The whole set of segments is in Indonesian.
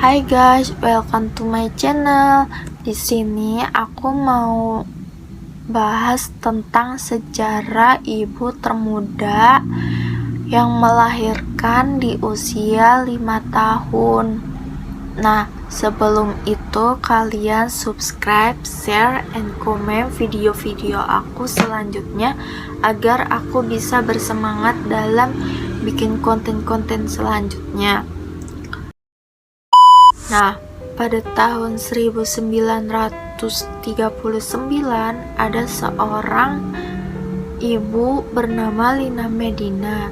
Hai guys, welcome to my channel. Di sini aku mau bahas tentang sejarah ibu termuda yang melahirkan di usia 5 tahun. Nah, sebelum itu kalian subscribe, share, and comment video-video aku selanjutnya agar aku bisa bersemangat dalam bikin konten-konten selanjutnya. Nah, pada tahun 1939 ada seorang ibu bernama Lina Medina.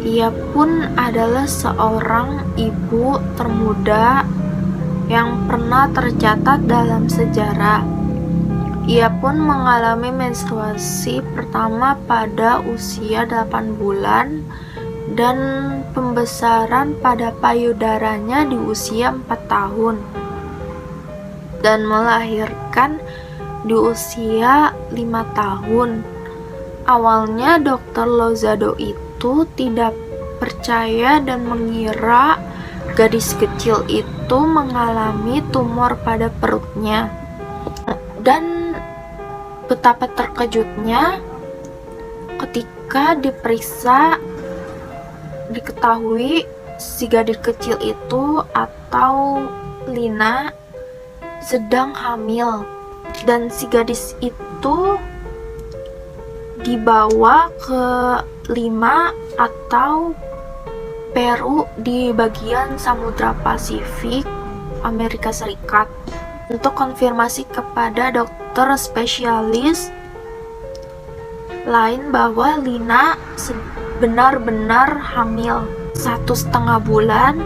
Ia pun adalah seorang ibu termuda yang pernah tercatat dalam sejarah. Ia pun mengalami menstruasi pertama pada usia 8 bulan dan pembesaran pada payudaranya di usia 4 tahun dan melahirkan di usia 5 tahun. Awalnya Dr. Lozado itu tidak percaya dan mengira gadis kecil itu mengalami tumor pada perutnya. Dan betapa terkejutnya ketika diperiksa diketahui si gadis kecil itu atau Lina sedang hamil, dan si gadis itu dibawa ke Lima atau Peru di bagian Samudra Pasifik Amerika Serikat untuk konfirmasi kepada dokter spesialis lain bahwa Lina benar-benar hamil 1,5 bulan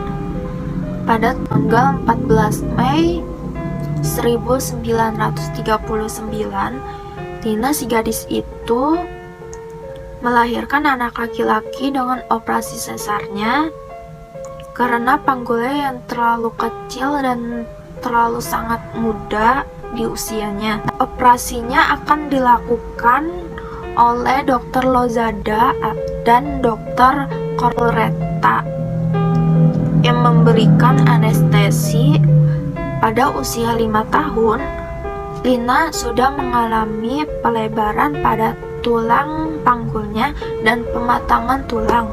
pada tanggal 14 Mei 1939. Lina si gadis itu melahirkan anak laki-laki dengan operasi sesarnya karena panggulnya yang terlalu kecil dan terlalu sangat muda di usianya. Operasinya akan dilakukan oleh Dr. Lozada dan Dr. Colretta yang memberikan anestesi. Pada usia 5 tahun, Lina sudah mengalami pelebaran pada tulang panggulnya dan pematangan tulang.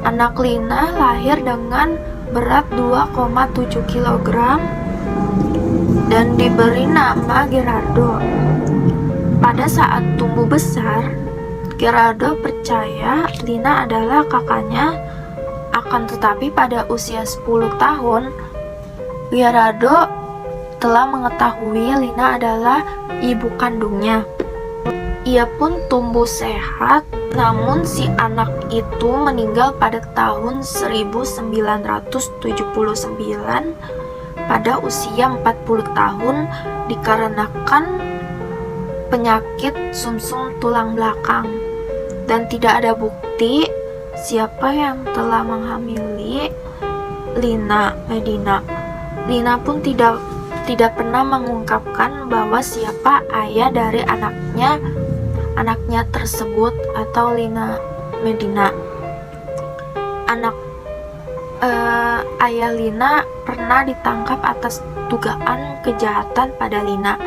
Anak Lina lahir dengan berat 2,7 kg dan diberi nama Gerardo. Pada saat tumbuh besar, Gerardo percaya Lina adalah kakaknya. Akan tetapi pada usia 10 tahun, Gerardo telah mengetahui Lina adalah ibu kandungnya. Ia pun tumbuh sehat, namun si anak itu meninggal pada tahun 1979 pada usia 40 tahun dikarenakan penyakit sumsum tulang belakang, dan tidak ada bukti siapa yang telah menghamili Lina Medina. Lina pun tidak pernah mengungkapkan bahwa siapa ayah dari anaknya tersebut atau Lina Medina. Ayah Lina pernah ditangkap atas dugaan kejahatan pada Lina,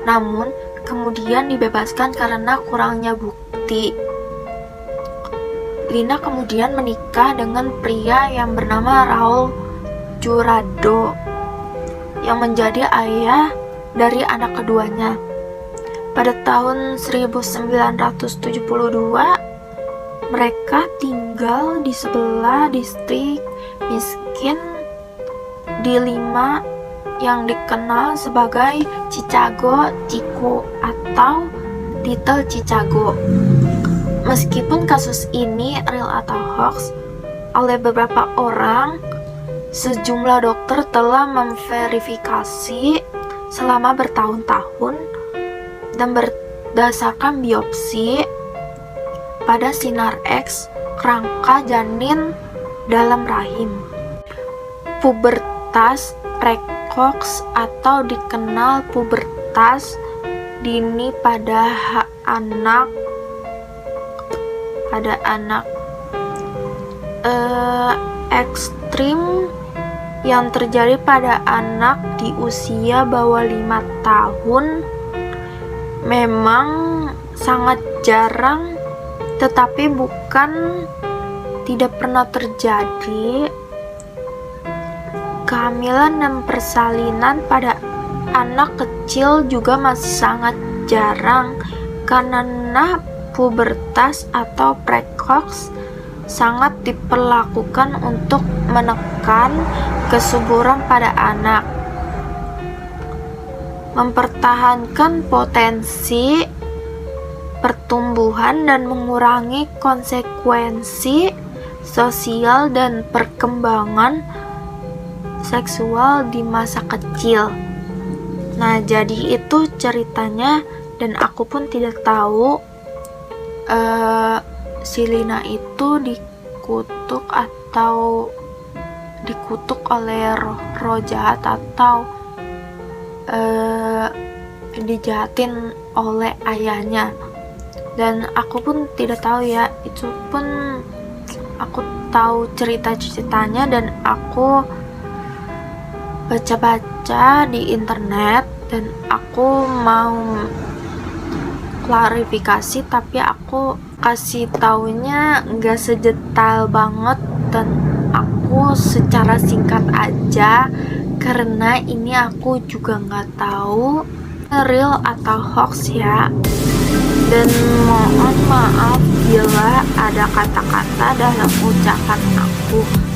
namun kemudian dibebaskan karena kurangnya bukti. Lina kemudian menikah dengan pria yang bernama Raul Jurado yang menjadi ayah dari anak keduanya. Pada tahun 1972, mereka tinggal di sebelah distrik miskin di Lima yang dikenal sebagai Chicago Chico atau Little Chicago. Meskipun kasus ini real atau hoax, oleh beberapa orang, sejumlah dokter telah memverifikasi selama bertahun-tahun dan berdasarkan biopsi pada sinar X kerangka janin dalam rahim. Pubertas precox atau dikenal pubertas dini pada anak ekstrim yang terjadi pada anak di usia bawah 5 tahun memang sangat jarang, tetapi bukan tidak pernah terjadi. Kehamilan dan persalinan pada anak kecil juga masih sangat jarang karena pubertas atau precox sangat diperlakukan untuk menekan kesuburan pada anak, mempertahankan potensi pertumbuhan dan mengurangi konsekuensi sosial dan perkembangan seksual di masa kecil. Nah, jadi itu ceritanya, dan aku pun tidak tahu si Lina itu dikutuk atau dikutuk oleh roh jahat atau dijahatin oleh ayahnya, dan aku pun tidak tahu ya. Itu pun aku tahu cerita-ceritanya dan aku baca-baca di internet, dan aku mau klarifikasi, tapi aku kasih taunya nggak sedetail banget dan aku secara singkat aja, karena ini aku juga nggak tahu real atau hoax ya. Dan mohon maaf bila ada kata-kata dalam ucapan aku.